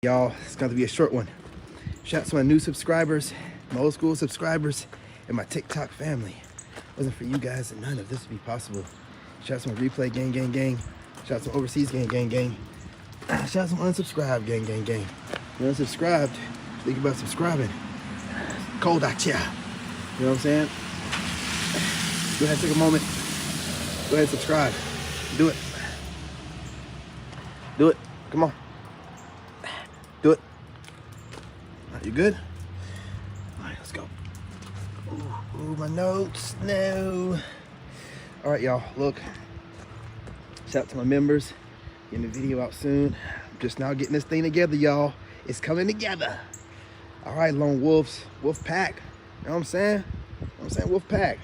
Y'all, it's going to be a short one. Shout out to my new subscribers, my old school subscribers, and my TikTok family. If it wasn't for you guys, and none of this would be possible. Shout out to my replay gang. Shout out to my overseas gang. Shout out to my unsubscribed gang. You're unsubscribed, think about subscribing. Cold out ya. You know what I'm saying? Go ahead, take a moment. Go ahead, subscribe. Do it. Do it. Come on. Do it. All right, you good? All right, let's go. Ooh, my notes. No. All right, y'all. Look. Shout out to my members. Getting the video out soon. I'm just now getting this thing together, y'all. It's coming together. All right, lone wolves, wolf pack. You know what I'm saying? Wolf pack.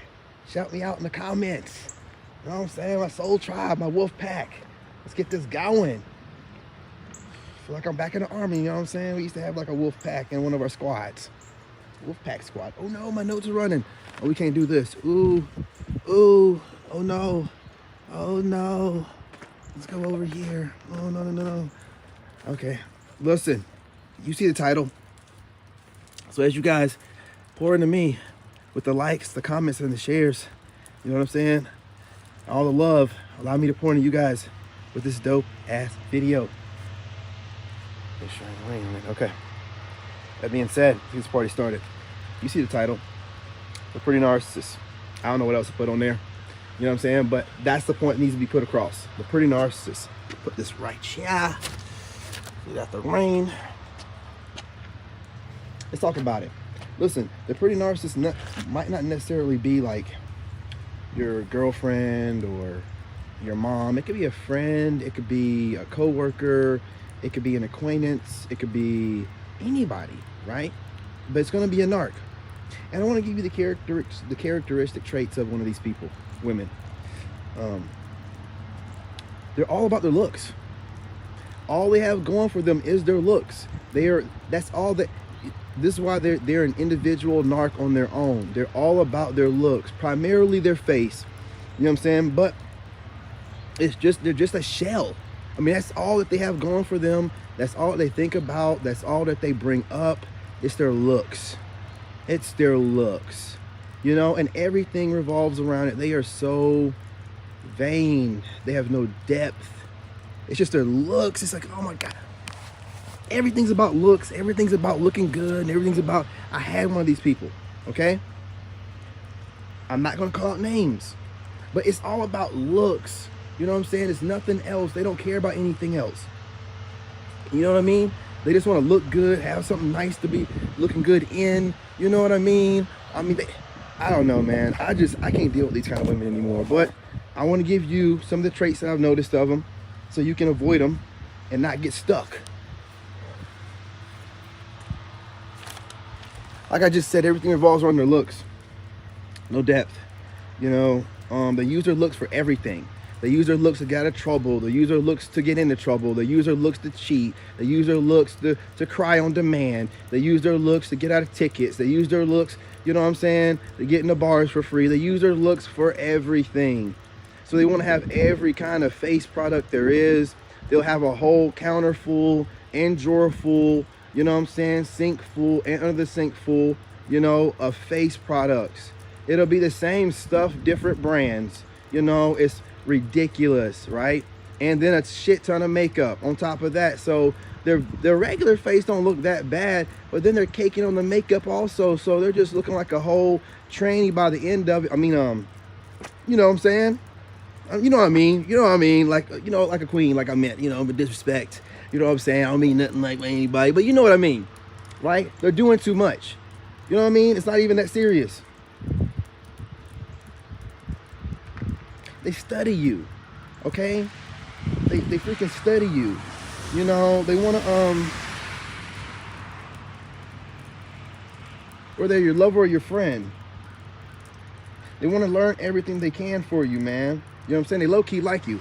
Shout me out in the comments. You know what I'm saying? My soul tribe, my wolf pack. Let's get this going. I feel like I'm back in the army, you know what I'm saying? We used to have like a wolf pack in one of our squads. Wolf pack squad. Oh no, my notes are running. Oh, we can't do this. Ooh, oh no. Let's go over here. Oh, no. Okay, listen, you see the title. So as you guys pour into me with the likes, the comments, and the shares, you know what I'm saying? All the love, allow me to pour into you guys with this dope ass video. Okay. That being said, this party started. You see the title, The Pretty Narcissist. I don't know what else to put on there. You know what I'm saying? But that's the point that needs to be put across. The Pretty Narcissist. Put this right here. See that the rain. Let's talk about it. Listen, the Pretty Narcissist might not necessarily be like your girlfriend or your mom. It could be a friend. It could be a coworker. It could be an acquaintance. It could be anybody, right? But it's going to be a narc. And I want to give you the characteristic traits of one of these people, women. They're all about their looks. All they have going for them is their looks. That's all that. This is why they're an individual narc on their own. They're all about their looks, primarily their face. You know what I'm saying? But they're just a shell. I mean, that's all that they have going for them. That's all they think about. That's all that they bring up. It's their looks. It's their looks. You know, and everything revolves around it. They are so vain. They have no depth. It's just their looks. It's like, oh my God. Everything's about looks. Everything's about looking good. And everything's about, I had one of these people, okay? I'm not going to call out names. But it's all about looks. You know what I'm saying? It's nothing else. They don't care about anything else. You know what I mean? They just want to look good, have something nice to be looking good in. You know what I mean? I don't know, man. I can't deal with these kind of women anymore. But I want to give you some of the traits that I've noticed of them so you can avoid them and not get stuck. Like I just said, everything revolves around their looks. No depth. You know, they use their looks for everything. They use their looks to get out of trouble. They use their looks to get into trouble. They use their looks to cheat. They use their looks to cry on demand. They use their looks to get out of tickets. They use their looks, you know what I'm saying, to get in the bars for free. They use their looks for everything. So they want to have every kind of face product there is. They'll have a whole counter full and drawer full, you know what I'm saying, sink full and under the sink full, you know, of face products. It'll be the same stuff, different brands. You know, it's ridiculous, right? And then a shit ton of makeup on top of that. So their regular face don't look that bad, but then they're caking on the makeup also. So they're just looking like a whole tranny by the end of it. I mean, you know what I'm saying? You know what I mean? You know what I mean? Like, you know, like a queen, like I meant, you know, but disrespect. You know what I'm saying? I don't mean nothing like anybody, but you know what I mean, right? They're doing too much. You know what I mean? It's not even that serious. They study you, okay? They freaking study you. You know, they want to, whether your lover or your friend, they want to learn everything they can for you, man. You know what I'm saying? They low-key like you.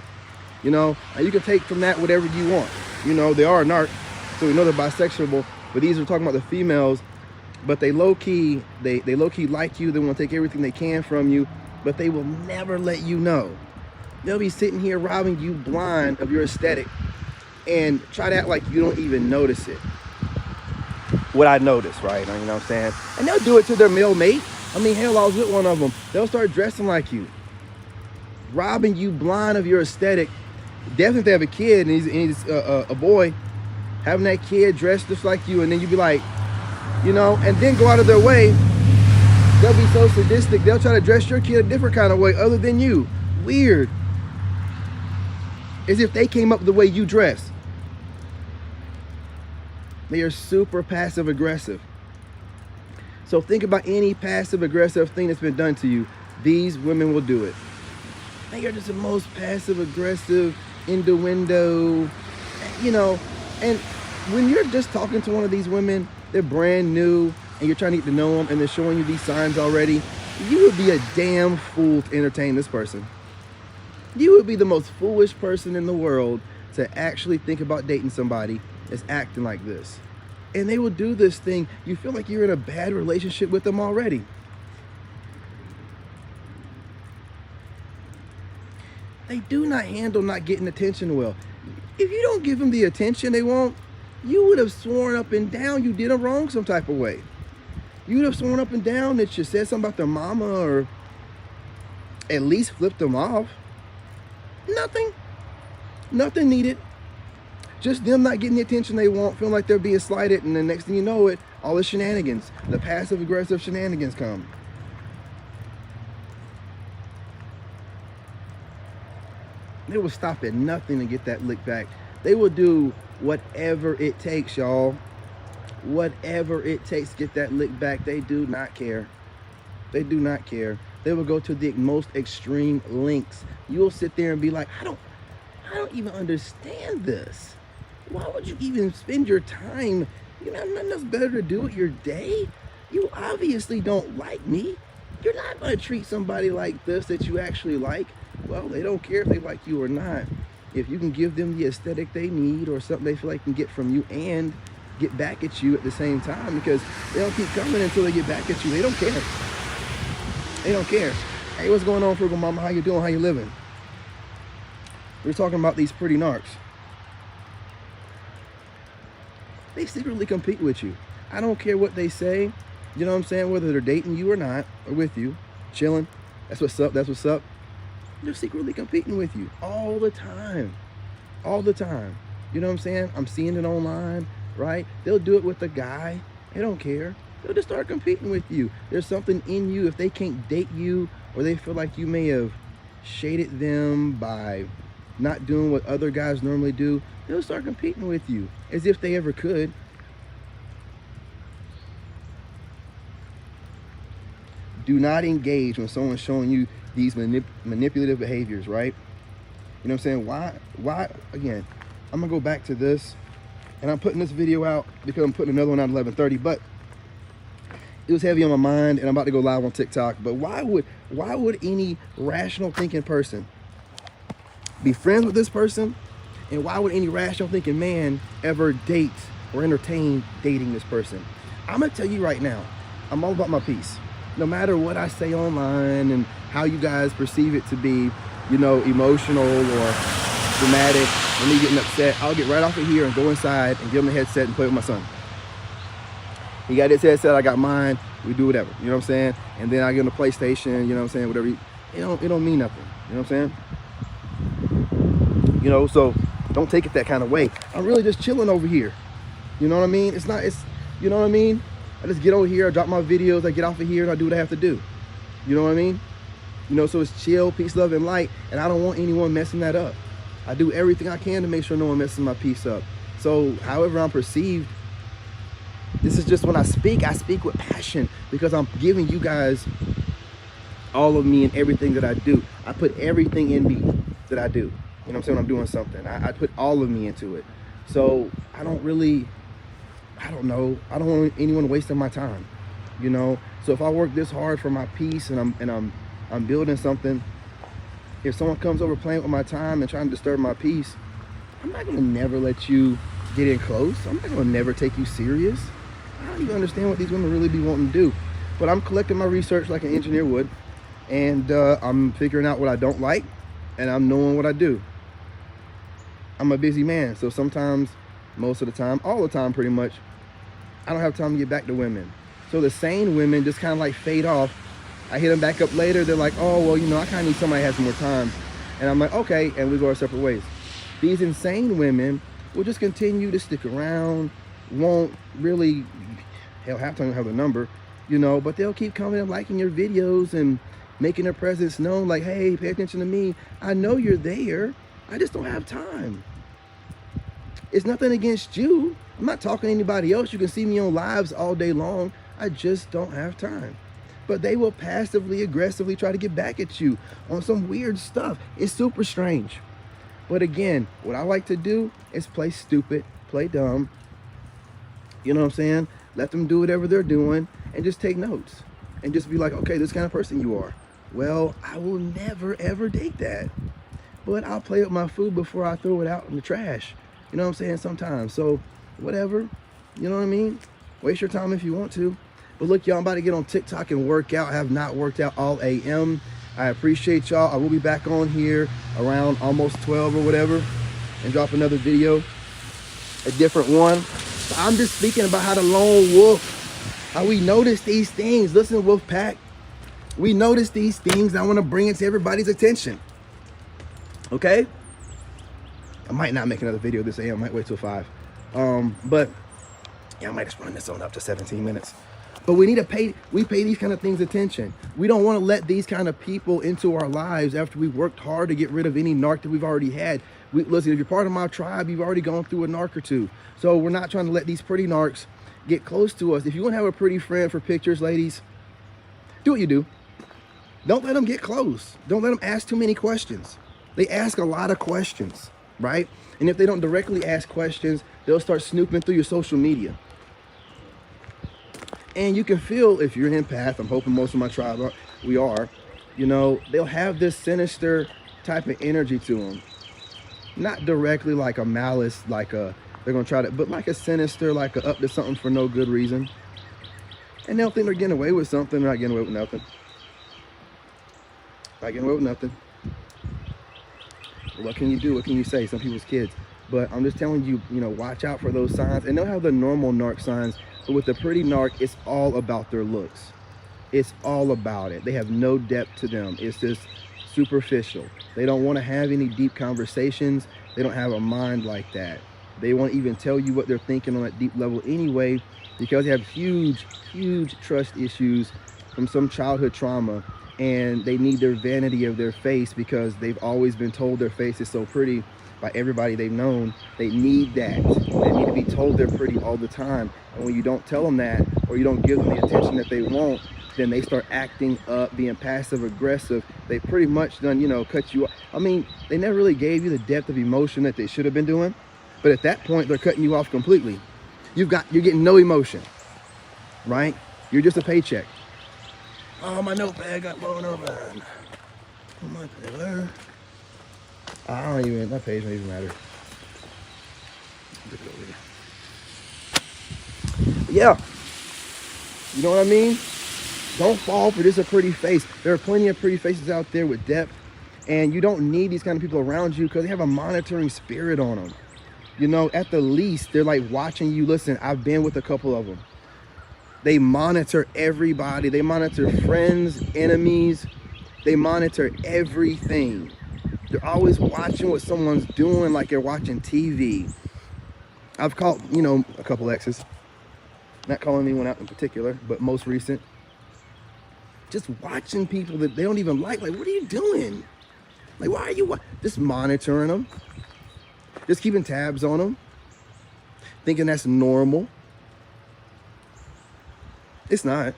You know, and you can take from that whatever you want. You know, they are a narc, so we know they're bisexual, but these are talking about the females, but they low-key, they low-key like you. They want to take everything they can from you, but they will never let you know. They'll be sitting here robbing you blind of your aesthetic. and try to act like you don't even notice it. What I noticed, right? You know what I'm saying? And they'll do it to their male mate. I mean, hell, I was with one of them. They'll start dressing like you, robbing you blind of your aesthetic. Definitely if they have a kid and he's a boy, having that kid dressed just like you, and then you be like, you know, and then go out of their way. They'll be so sadistic. They'll try to dress your kid a different kind of way other than you. Weird. As if they came up with the way you dress. They are super passive aggressive. So think about any passive aggressive thing that's been done to you. These women will do it. They are just the most passive aggressive, innuendo, you know. And when you're just talking to one of these women, they're brand new, and you're trying to get to know them, and they're showing you these signs already, you would be a damn fool to entertain this person. You would be the most foolish person in the world to actually think about dating somebody that's acting like this. And they will do this thing. You feel like you're in a bad relationship with them already. They do not handle not getting attention well. If you don't give them the attention they want, you would have sworn up and down you did them wrong some type of way. You would have sworn up and down that you said something about their mama, or at least flipped them off. Nothing needed. Just them not getting the attention they want, feeling like they're being slighted, and the next thing you know it, all the shenanigans, the passive aggressive shenanigans come. They will stop at nothing to get that lick back. They will do whatever it takes, y'all. Whatever it takes to get that lick back. They do not care. They do not care. They will go to the most extreme lengths. You'll sit there and be like, I don't even understand this. Why would you even spend your time? You have nothing else better to do with your day? You obviously don't like me. You're not going to treat somebody like this that you actually like. Well, they don't care if they like you or not. If you can give them the aesthetic they need, or something they feel like can get from you and get back at you at the same time, because they'll keep coming until they get back at you. They don't care. They don't care. Hey, what's going on, Frugal Mama? How you doing? How you living? We're talking about these pretty narcs. They secretly compete with you. I don't care what they say. You know what I'm saying? Whether they're dating you or not, or with you, chilling. That's what's up. That's what's up. They're secretly competing with you all the time. All the time. You know what I'm saying? I'm seeing it online, right? They'll do it with a guy. They don't care. They'll just start competing with you. There's something in you. If they can't date you, or they feel like you may have shaded them by not doing what other guys normally do, they'll start competing with you as if they ever could. Do not engage when someone's showing you these manipulative behaviors, right? You know what I'm saying? Why, again, I'm gonna go back to this, and I'm putting this video out because I'm putting another one out at 11:30, but it was heavy on my mind, and I'm about to go live on TikTok. But why would any rational thinking person be friends with this person? And why would any rational thinking man ever date or entertain dating this person? I'm gonna tell you right now, I'm all about my peace. No matter what I say online and how you guys perceive it to be, you know, emotional or dramatic, or me getting upset, I'll get right off of here and go inside and give him the headset and play with my son. He got his headset, I got mine, we do whatever, you know what I'm saying? And then I get him the PlayStation, you know what I'm saying, whatever. It don't mean nothing, you know what I'm saying? You know, so don't take it that kind of way. I'm really just chilling over here. You know what I mean? You know what I mean? I just get over here, I drop my videos, I get off of here, and I do what I have to do. You know what I mean? You know, so it's chill, peace, love, and light, and I don't want anyone messing that up. I do everything I can to make sure no one messes my peace up. So however I'm perceived, this is just when I speak with passion, because I'm giving you guys all of me and everything that I do. I put everything in me that I do. You know what I'm saying? When I'm doing something, I put all of me into it. So I don't want anyone wasting my time, you know? So if I work this hard for my peace, and I'm building something, if someone comes over playing with my time and trying to disturb my peace, I'm not gonna never let you get in close. I'm not gonna never take you serious. I don't even understand what these women really be wanting to do. But I'm collecting my research like an engineer would, and I'm figuring out what I don't like, and I'm knowing what I do. I'm a busy man, so sometimes, most of the time, all the time pretty much, I don't have time to get back to women. So the sane women just kind of like fade off. I hit them back up later. They're like, oh, well, you know, I kind of need somebody that has more time. And I'm like, okay, and we go our separate ways. These insane women will just continue to stick around, won't really, hell, half time have the number, you know, but they'll keep coming and liking your videos and making their presence known, like, hey, pay attention to me. I know you're there. I just don't have time. It's nothing against you. I'm not talking to anybody else. You can see me on lives all day long. I just don't have time. But they will passively, aggressively try to get back at you on some weird stuff. It's super strange. But again, what I like to do is play stupid, play dumb. You know what I'm saying? Let them do whatever they're doing and just take notes. And just be like, okay, this kind of person you are. Well, I will never, ever date that. But I'll play with my food before I throw it out in the trash. You know what I'm saying? Sometimes. So, whatever. You know what I mean? Waste your time if you want to. But look, y'all, I'm about to get on TikTok and work out. I have not worked out all AM. I appreciate y'all. I will be back on here around almost 12 or whatever and drop another video, a different one. I'm just speaking about how the lone wolf, how we notice these things. Listen, Wolf Pack, we notice these things. I want to bring it to everybody's attention. Okay? I might not make another video this AM. I might wait till 5. But yeah, I might just run this on up to 17 minutes. But we pay these kind of things attention. We don't want to let these kind of people into our lives after we've worked hard to get rid of any narc that we've already had. Listen, if you're part of my tribe, you've already gone through a narc or two. So we're not trying to let these pretty narcs get close to us. If you want to have a pretty friend for pictures, ladies, do what you do. Don't let them get close. Don't let them ask too many questions. They ask a lot of questions, right? And if they don't directly ask questions, they'll start snooping through your social media. And you can feel, if you're an empath, I'm hoping most of my tribe are, we are, you know, they'll have this sinister type of energy to them. Not directly like a malice, like a, they're going to try to, but like a sinister, like a up to something for no good reason. And they'll think they're getting away with something. They're not getting away with nothing. Not getting away with nothing. What can you do? What can you say? Some people's kids. But I'm just telling you, you know, watch out for those signs. And they'll have the normal narc signs. But with the pretty narc, it's all about their looks. It's all about it. They have no depth to them. It's just superficial. They don't want to have any deep conversations. They don't have a mind like that. They won't even tell you what they're thinking on that deep level anyway, because they have huge, huge trust issues from some childhood trauma. And they need their vanity of their face because they've always been told their face is so pretty by everybody they've known. They need that. They need to be told they're pretty all the time. And when you don't tell them that, or you don't give them the attention that they want, then they start acting up, being passive aggressive. They pretty much done, you know, cut you off. I mean, they never really gave you the depth of emotion that they should have been doing. But at that point, they're cutting you off completely. You're getting no emotion, right? You're just a paycheck. Oh, my notepad got blown over. Oh, my pillar. I don't even, that page doesn't even matter. Look it over here. Yeah. You know what I mean? Don't fall for just a pretty face. There are plenty of pretty faces out there with depth, and you don't need these kind of people around you because they have a monitoring spirit on them. You know, at the least, they're like watching you. Listen, I've been with a couple of them. They monitor everybody. They monitor friends, enemies. They monitor everything. They're always watching what someone's doing like they're watching TV. I've called, you know, a couple exes. Not calling anyone out in particular, but most recent. Just watching people that they don't even like. Like, what are you doing? Like, why are you just monitoring them? Just keeping tabs on them. Thinking that's normal. It's not,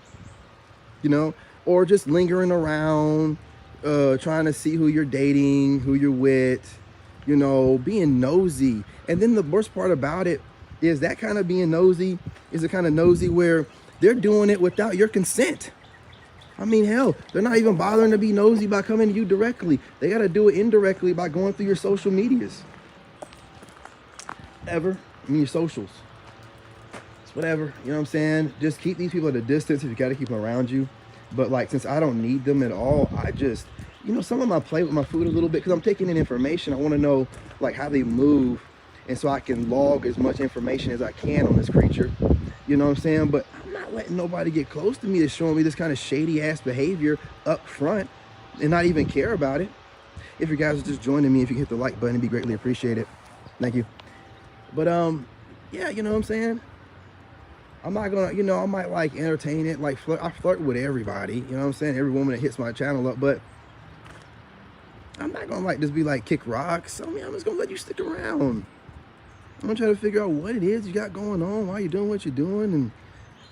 you know, or just lingering around, trying to see who you're dating, who you're with, you know, being nosy. And then the worst part about it is that kind of being nosy is the kind of nosy where they're doing it without your consent. I mean, hell, they're not even bothering to be nosy by coming to you directly. They got to do it indirectly by going through your social medias. I mean, your socials. Whatever, you know what I'm saying? Just keep these people at a distance if you got to keep them around you. But like, since I don't need them at all, I just you know, some of them I play with my food a little bit because I'm taking in information. I want to know like how they move, and so I can log as much information as I can on this creature. You know what I'm saying? But I'm not letting nobody get close to me that's showing me this kind of shady ass behavior up front and not even care about it. If you guys are just joining me, if you hit the like button, it'd be greatly appreciated. Thank you. But yeah, you know what I'm saying? I'm not gonna, you know, I might like entertain it, like I flirt with everybody, you know what I'm saying? Every woman that hits my channel up, but I'm not gonna like just be like kick rocks. I mean, I'm just gonna let you stick around. I'm gonna try to figure out what it is you got going on, why you're doing what you're doing, and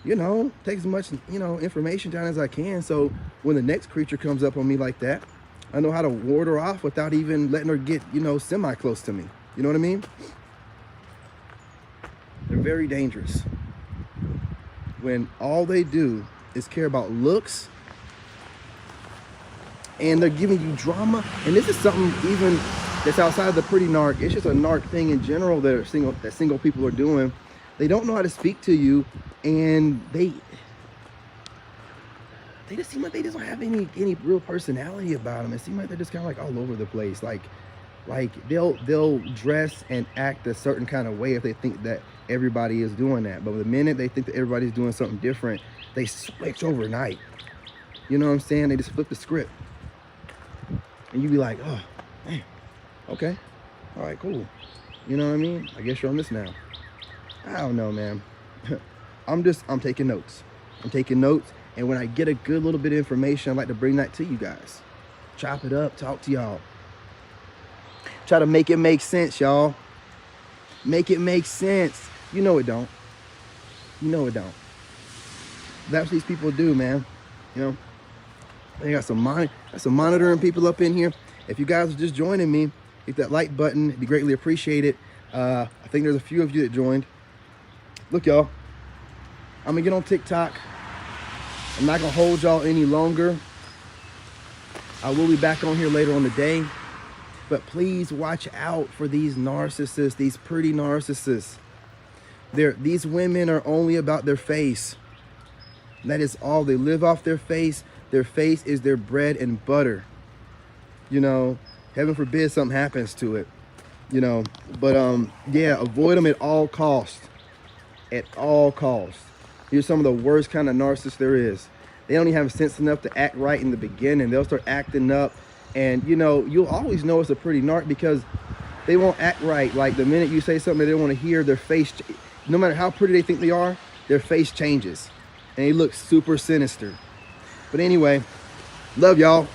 you know, take as much, you know, information down as I can. So when the next creature comes up on me like that, I know how to ward her off without even letting her get, you know, semi close to me. You know what I mean? They're very dangerous when all they do is care about looks, and they're giving you drama. And this is something even that's outside of the pretty narc. It's just a narc thing in general that single people are doing. They don't know how to speak to you, and they just seem like they just don't have any real personality about them. It seems like they're just kind of like all over the place. Like they'll dress and act a certain kind of way if they think that everybody is doing that. But the minute they think that everybody's doing something different, they switch overnight. You know what I'm saying? They just flip the script. And you be like, oh, man, okay. All right, cool. You know what I mean? I guess you're on this now. I don't know, man. I'm taking notes. I'm taking notes. And when I get a good little bit of information, I like to bring that to you guys. Chop it up, talk to y'all. Try to make it make sense, y'all. Make it make sense. You know it don't. You know it don't. That's what these people do, man. You know, they got some monitoring people up in here. If you guys are just joining me, hit that like button. It'd be greatly appreciated. I think there's a few of you that joined. Look, y'all, I'm gonna get on TikTok. I'm not gonna hold y'all any longer. I will be back on here later on the day. But please watch out for these narcissists, these pretty narcissists. These women are only about their face. That is all. They live off their face. Their face is their bread and butter. You know, heaven forbid something happens to it. You know, but yeah, avoid them at all costs. At all costs. You're some of the worst kind of narcissists there is. They don't even have sense enough to act right in the beginning. They'll start acting up. And, you know, you'll always know it's a pretty narc because they won't act right. Like the minute you say something they don't want to hear, their face, no matter how pretty they think they are, their face changes. And they look super sinister. But anyway, love y'all.